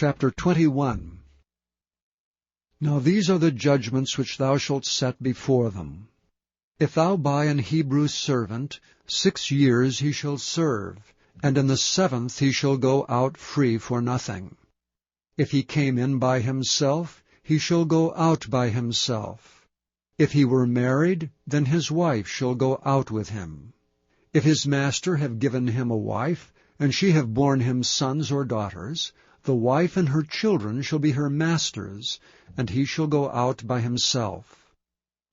Chapter 21. Now these are the judgments which thou shalt set before them. If thou buy an Hebrew servant, 6 years he shall serve, and in the 7th he shall go out free for nothing. If he came in by himself, he shall go out by himself. If he were married, then his wife shall go out with him. If his master have given him a wife, and she have borne him sons or daughters, the wife and her children shall be her master's, and he shall go out by himself.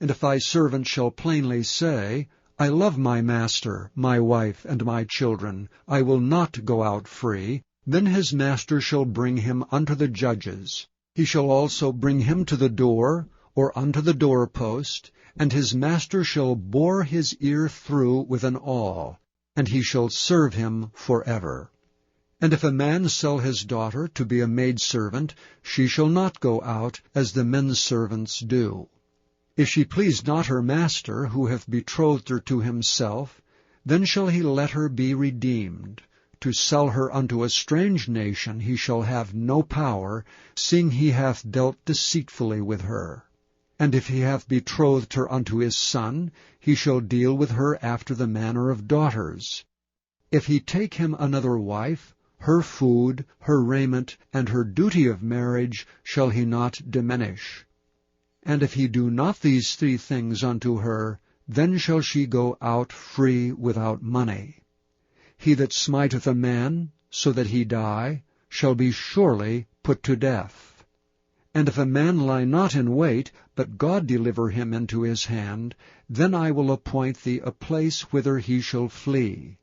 And if thy servant shall plainly say, I love my master, my wife, and my children, I will not go out free, then his master shall bring him unto the judges. He shall also bring him to the door, or unto the doorpost, and his master shall bore his ear through with an awl, and he shall serve him forever. And if a man sell his daughter to be a maidservant, she shall not go out, as the men's servants do. If she please not her master, who hath betrothed her to himself, then shall he let her be redeemed. To sell her unto a strange nation he shall have no power, seeing he hath dealt deceitfully with her. And if he hath betrothed her unto his son, he shall deal with her after the manner of daughters. If he take him another wife, her food, her raiment, and her duty of marriage shall he not diminish. And if he do not these 3 things unto her, then shall she go out free without money. He that smiteth a man, so that he die, shall be surely put to death. And if a man lie not in wait, but God deliver him into his hand, then I will appoint thee a place whither he shall flee.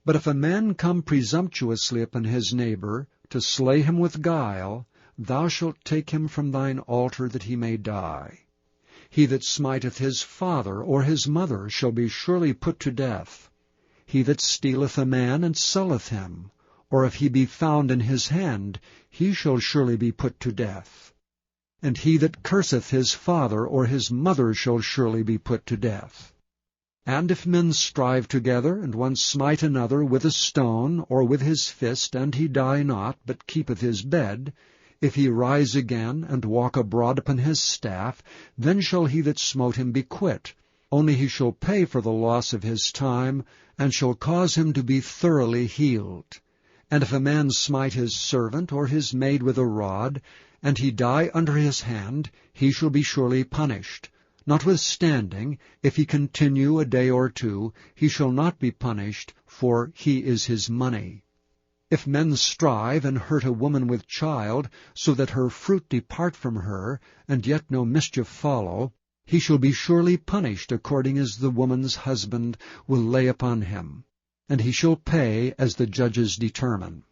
But if a man come presumptuously upon his neighbor, to slay him with guile, thou shalt take him from thine altar that he may die. He that smiteth his father or his mother shall be surely put to death. He that stealeth a man and selleth him, or if he be found in his hand, he shall surely be put to death. And he that curseth his father or his mother shall surely be put to death. And if men strive together, and one smite another with a stone, or with his fist, and he die not, but keepeth his bed, if he rise again, and walk abroad upon his staff, then shall he that smote him be quit. Only he shall pay for the loss of his time, and shall cause him to be thoroughly healed. And if a man smite his servant or his maid with a rod, and he die under his hand, he shall be surely punished. Notwithstanding, if he continue a day or 2, he shall not be punished, for he is his money. If men strive and hurt a woman with child, so that her fruit depart from her, and yet no mischief follow, he shall be surely punished according as the woman's husband will lay upon him, and he shall pay as the judges determine.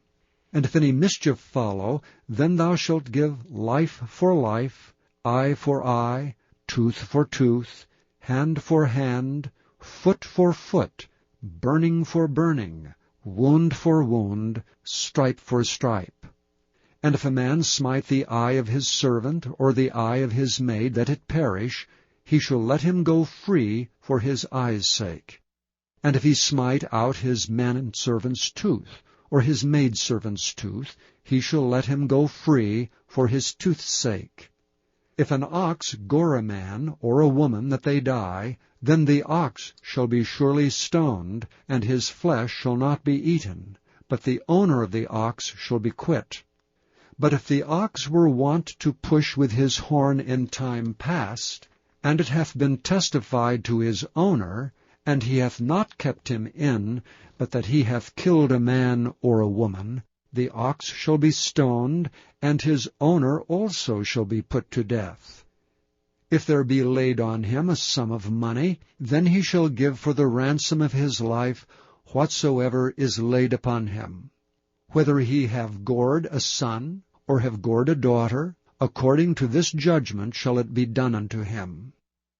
And if any mischief follow, then thou shalt give life for life, eye for eye, tooth for tooth, hand for hand, foot for foot, burning for burning, wound for wound, stripe for stripe. And if a man smite the eye of his servant, or the eye of his maid, that it perish, he shall let him go free for his eye's sake. And if he smite out his manservant's tooth, or his maidservant's tooth, he shall let him go free for his tooth's sake. If an ox gore a man or a woman that they die, then the ox shall be surely stoned, and his flesh shall not be eaten, but the owner of the ox shall be quit. But if the ox were wont to push with his horn in time past, and it hath been testified to his owner, and he hath not kept him in, but that he hath killed a man or a woman, the ox shall be stoned, and his owner also shall be put to death. If there be laid on him a sum of money, then he shall give for the ransom of his life whatsoever is laid upon him. Whether he have gored a son, or have gored a daughter, according to this judgment shall it be done unto him.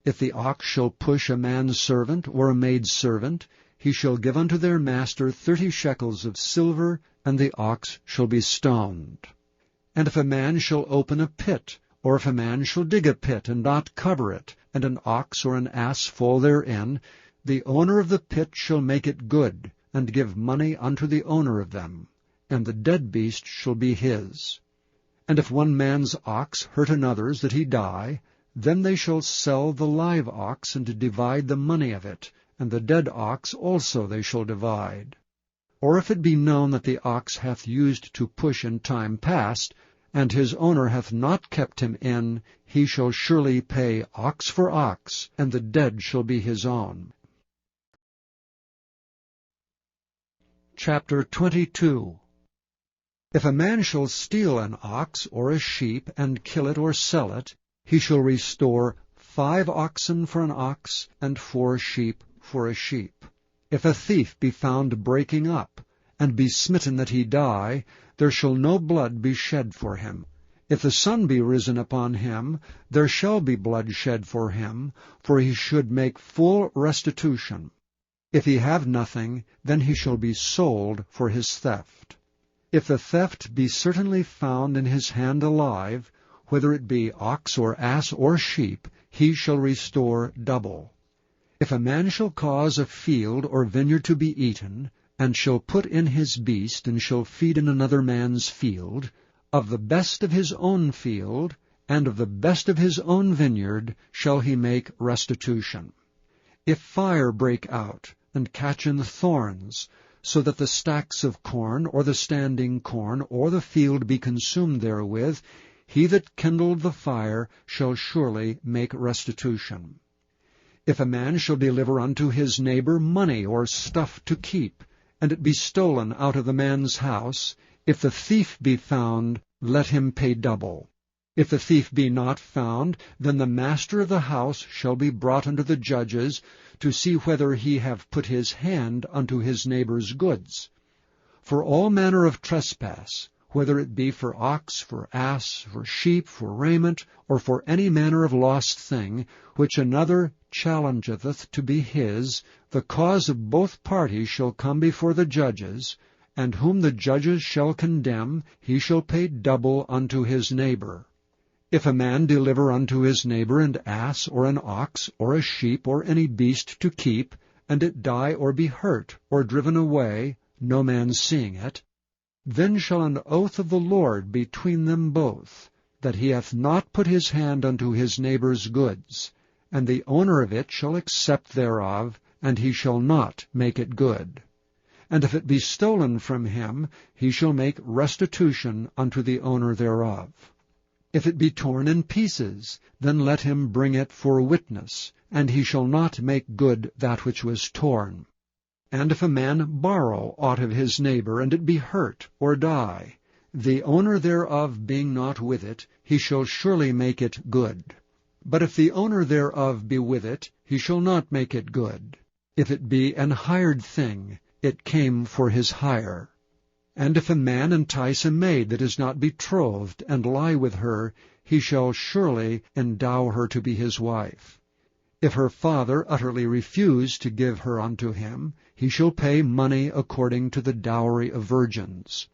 If the ox shall push a manservant or a maidservant, he shall give unto their master 30 shekels of silver, and the ox shall be stoned. And if a man shall open a pit, or if a man shall dig a pit, and not cover it, and an ox or an ass fall therein, the owner of the pit shall make it good, and give money unto the owner of them, and the dead beast shall be his. And if one man's ox hurt another's that he die, then they shall sell the live ox, and divide the money of it, and the dead ox also they shall divide. Or if it be known that the ox hath used to push in time past, and his owner hath not kept him in, he shall surely pay ox for ox, and the dead shall be his own. Chapter 22. If a man shall steal an ox or a sheep, and kill it or sell it, he shall restore 5 oxen for an ox, and 4 sheep for a sheep. If a thief be found breaking up, and be smitten that he die, there shall no blood be shed for him. If the sun be risen upon him, there shall be blood shed for him, for he should make full restitution. If he have nothing, then he shall be sold for his theft. If the theft be certainly found in his hand alive, whether it be ox or ass or sheep, he shall restore double. If a man shall cause a field or vineyard to be eaten, and shall put in his beast, and shall feed in another man's field, of the best of his own field, and of the best of his own vineyard, shall he make restitution. If fire break out, and catch in thorns, so that the stacks of corn, or the standing corn, or the field be consumed therewith, he that kindled the fire shall surely make restitution. If a man shall deliver unto his neighbor money or stuff to keep, and it be stolen out of the man's house, if the thief be found, let him pay double. If the thief be not found, then the master of the house shall be brought unto the judges, to see whether he have put his hand unto his neighbor's goods. For all manner of trespass, whether it be for ox, for ass, for sheep, for raiment, or for any manner of lost thing, which another challengeth to be his, the cause of both parties shall come before the judges, and whom the judges shall condemn, he shall pay double unto his neighbor. If a man deliver unto his neighbor an ass, or an ox, or a sheep, or any beast to keep, and it die or be hurt, or driven away, no man seeing it, then shall an oath of the Lord between them both, that he hath not put his hand unto his neighbor's goods, and the owner of it shall accept thereof, and he shall not make it good. And if it be stolen from him, he shall make restitution unto the owner thereof. If it be torn in pieces, then let him bring it for witness, and he shall not make good that which was torn. And if a man borrow aught of his neighbor, and it be hurt, or die, the owner thereof being not with it, he shall surely make it good. But if the owner thereof be with it, he shall not make it good. If it be an hired thing, it came for his hire. And if a man entice a maid that is not betrothed, and lie with her, he shall surely endow her to be his wife. If her father utterly refuse to give her unto him, he shall pay money according to the dowry of virgins.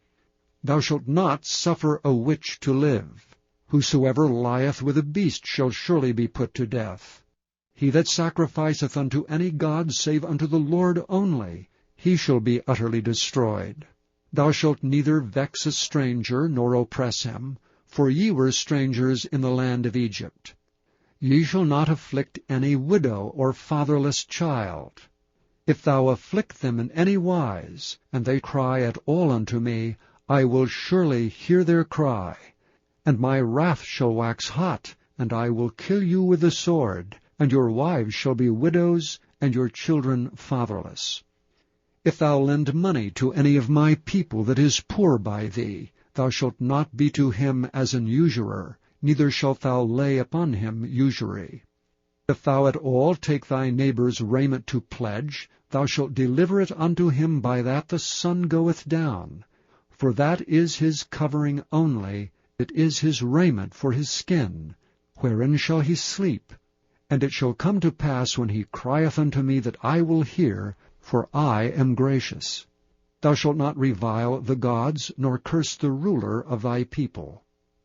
Thou shalt not suffer a witch to live. Whosoever lieth with a beast shall surely be put to death. He that sacrificeth unto any god save unto the Lord only, he shall be utterly destroyed. Thou shalt neither vex a stranger, nor oppress him, for ye were strangers in the land of Egypt. Ye shall not afflict any widow or fatherless child. If thou afflict them in any wise, and they cry at all unto me, I will surely hear their cry. And my wrath shall wax hot, and I will kill you with the sword, and your wives shall be widows, and your children fatherless. If thou lend money to any of my people that is poor by thee, thou shalt not be to him as an usurer, neither shalt thou lay upon him usury. If thou at all take thy neighbor's raiment to pledge, thou shalt deliver it unto him by that the sun goeth down. For that is his covering only, it is his raiment for his skin. Wherein shall he sleep? And it shall come to pass when he crieth unto me that I will hear, for I am gracious. Thou shalt not revile the gods, nor curse the ruler of thy people.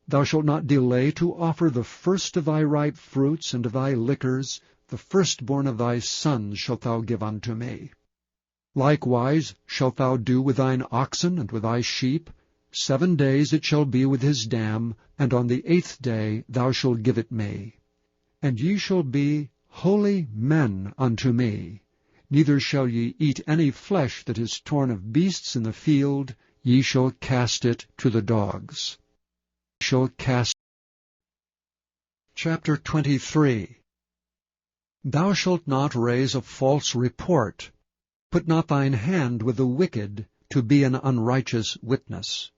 Thou shalt not delay to offer the first of thy ripe fruits and of thy liquors, the firstborn of thy sons shalt thou give unto me. Likewise shalt thou do with thine oxen and with thy sheep, 7 days it shall be with his dam, and on the 8th day thou shalt give it me. And ye shall be holy men unto me. Neither shall ye eat any flesh that is torn of beasts in the field, ye shall cast it to the dogs. Chapter 23. Thou shalt not raise a false report. Put not thine hand with the wicked, to be an unrighteous witness.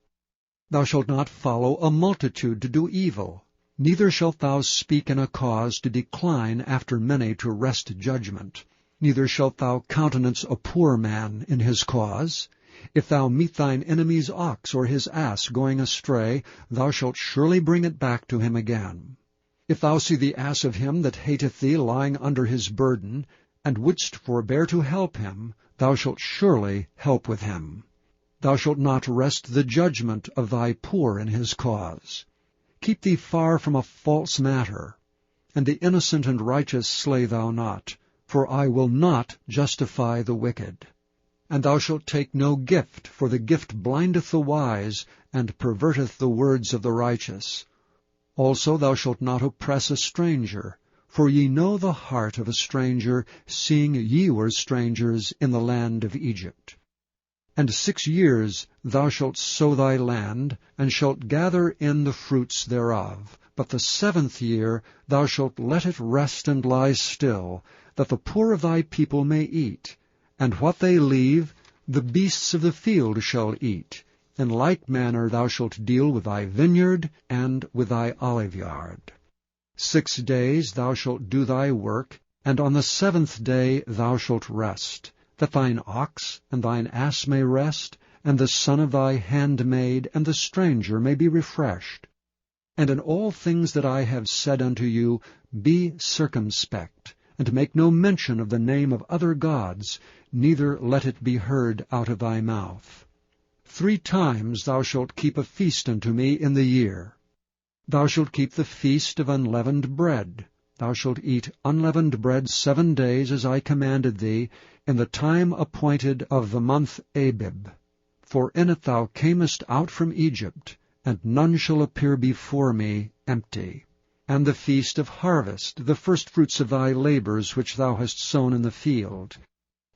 Thou shalt not follow a multitude to do evil, neither shalt thou speak in a cause to decline after many to wrest judgment. Neither shalt thou countenance a poor man in his cause. If thou meet thine enemy's ox or his ass going astray, thou shalt surely bring it back to him again. If thou see the ass of him that hateth thee lying under his burden, and wouldst forbear to help him, thou shalt surely help with him. Thou shalt not wrest the judgment of thy poor in his cause. Keep thee far from a false matter. And the innocent and righteous slay thou not, for I will not justify the wicked. And thou shalt take no gift, for the gift blindeth the wise, and perverteth the words of the righteous. Also thou shalt not oppress a stranger, for ye know the heart of a stranger, seeing ye were strangers in the land of Egypt. And 6 years thou shalt sow thy land, and shalt gather in the fruits thereof. But the 7th year thou shalt let it rest and lie still, that the poor of thy people may eat. And what they leave, the beasts of the field shall eat. In like manner thou shalt deal with thy vineyard and with thy oliveyard. 6 days thou shalt do thy work, and on the 7th day thou shalt rest, that thine ox and thine ass may rest, and the son of thy handmaid and the stranger may be refreshed. And in all things that I have said unto you, be circumspect, and make no mention of the name of other gods, neither let it be heard out of thy mouth. 3 times thou shalt keep a feast unto me in the year. Thou shalt keep the feast of unleavened bread. Thou shalt eat unleavened bread 7 days, as I commanded thee, in the time appointed of the month Abib. For in it thou camest out from Egypt, and none shall appear before me empty. And the feast of harvest, the firstfruits of thy labors which thou hast sown in the field.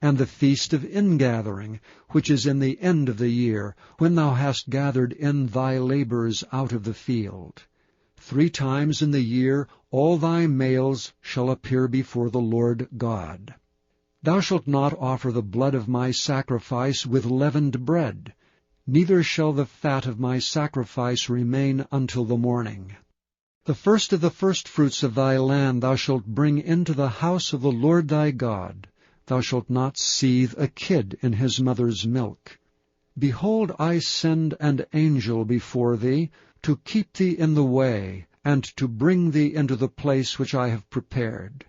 And the feast of ingathering, which is in the end of the year, when thou hast gathered in thy labors out of the field. 3 times in the year all thy males shall appear before the Lord God. Thou shalt not offer the blood of my sacrifice with leavened bread, neither shall the fat of my sacrifice remain until the morning. The first of the firstfruits of thy land thou shalt bring into the house of the Lord thy God. Thou shalt not seethe a kid in his mother's milk. Behold, I send an angel before thee, to keep thee in the way, and to bring thee into the place which I have prepared.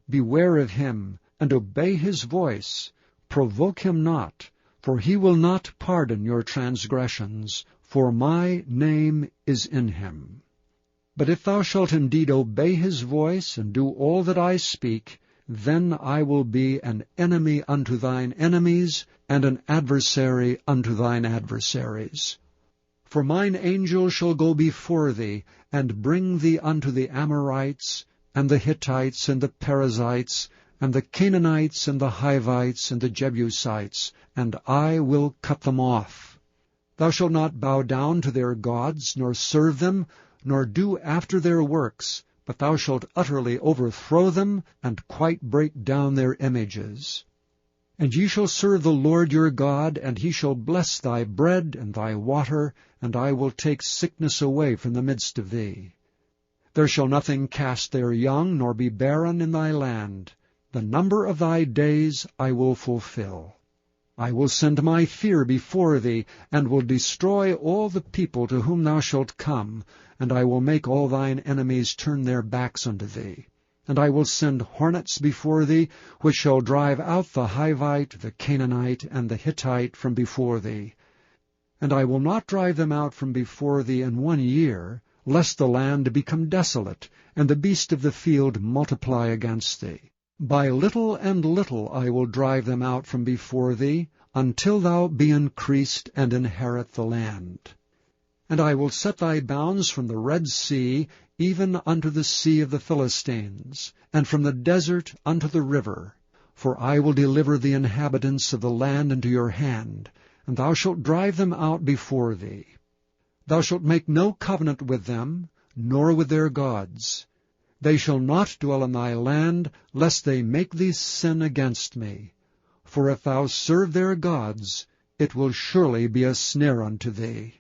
Beware of him, and obey his voice. Provoke him not, for he will not pardon your transgressions, for my name is in him. But if thou shalt indeed obey his voice, and do all that I speak, then I will be an enemy unto thine enemies, and an adversary unto thine adversaries. For mine angel shall go before thee, and bring thee unto the Amorites, and the Hittites, and the Perizzites, and the Canaanites, and the Hivites, and the Jebusites, and I will cut them off. Thou shalt not bow down to their gods, nor serve them, nor do after their works, but thou shalt utterly overthrow them, and quite break down their images. And ye shall serve the Lord your God, and he shall bless thy bread and thy water, and I will take sickness away from the midst of thee. There shall nothing cast their young, nor be barren in thy land. The number of thy days I will fulfill. I will send my fear before thee, and will destroy all the people to whom thou shalt come, and I will make all thine enemies turn their backs unto thee. And I will send hornets before thee, which shall drive out the Hivite, the Canaanite, and the Hittite from before thee. And I will not drive them out from before thee in 1 year, lest the land become desolate, and the beast of the field multiply against thee. By little and little I will drive them out from before thee, until thou be increased and inherit the land. And I will set thy bounds from the Red Sea even unto the sea of the Philistines, and from the desert unto the river. For I will deliver the inhabitants of the land into your hand, and thou shalt drive them out before thee. Thou shalt make no covenant with them, nor with their gods. They shall not dwell in thy land, lest they make thee sin against me. For if thou serve their gods, it will surely be a snare unto thee.